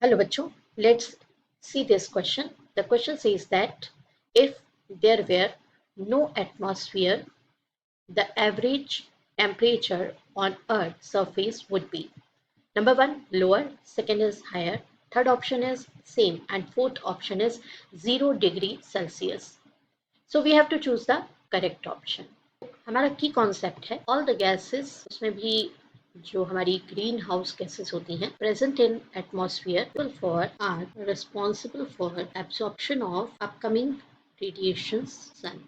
Hello, bachcho. Let's see this question. The question says that if there were no atmosphere, the average temperature on Earth's surface would be number one, lower, second is higher, third option is same, and fourth option is 0 degree Celsius. So we have to choose the correct option. हमारा की concept है all the gases, उसमें भी जो हमारी green house gases होती हैं present in atmosphere for are responsible for absorption of upcoming radiations sun.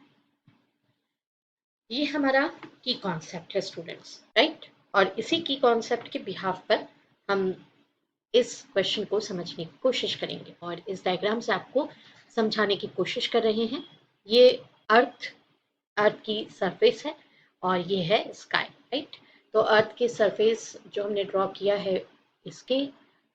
ये हमारा की कॉन्सेप्ट है स्टूडेंट्स, राइट। और इसी की कॉन्सेप्ट के बिहाफ पर हम इस क्वेश्चन को समझने की कोशिश करेंगे और इस डायग्राम से आपको समझाने की कोशिश कर रहे हैं। ये अर्थ अर्थ की सरफेस है और ये है स्काई, राइट। तो अर्थ की सरफेस जो हमने ड्रॉ किया है इसके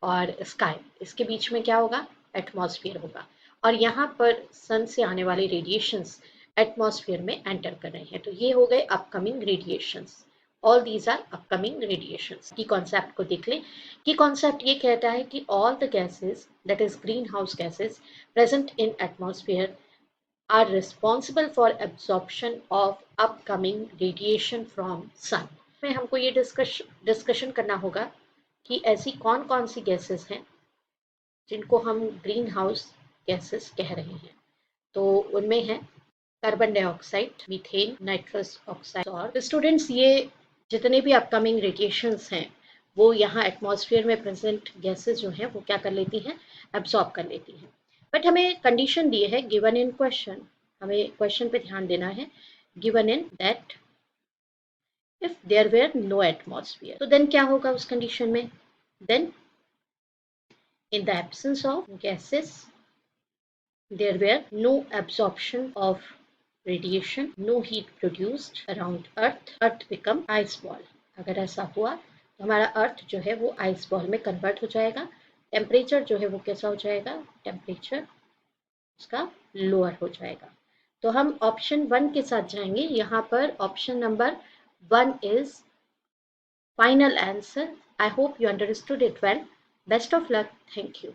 और स्काई, इसके बीच में क्या होगा, एटमॉस्फेयर होगा और यहाँ पर सन से आने वाले रेडिएशंस एटमॉस्फेयर में एंटर कर रहे हैं। तो ये हो गए upcoming radiations, all these are upcoming radiations. की कॉन्सेप्ट को देख लें। की कॉन्सेप्ट ये कहता है कि all the gases that is green house gases present in atmosphere are responsible for absorption of upcoming radiation from sun। में हमको ये डिस्कशन करना होगा कि ऐसी कौन कौन सी गैसेस हैं जिनको हम ग्रीन हाउस गैसेस कह रहे हैं। तो उनमें है carbon dioxide, methane, nitrous oxide. और स्टूडेंट्स ये जितने भी अपकमिंग रेडिएशंस हैं वो यहाँ एटमॉस्फेयर में प्रेजेंट गैसेस जो हैं वो क्या कर लेती हैं, एब्जॉर्ब कर लेती हैं। बट हमें कंडीशन दी है गिवन इन क्वेश्चन, हमें क्वेश्चन पे ध्यान देना है। Given in that if there were no atmosphere, तो देन क्या होगा उस कंडीशन में, then in the absence of gases there were no absorption of radiation, no heat produced around earth become ice ball। अगर ऐसा हुआ तो हमारा अर्थ जो है वो आइस बॉल में कन्वर्ट हो जाएगा। टेम्परेचर जो है वो कैसा हो जाएगा, टेम्परेचर उसका लोअर हो जाएगा। तो हम ऑप्शन 1 के साथ जाएंगे। यहाँ पर option number 1 is final answer. I hope you understood it well. Best of luck. Thank you.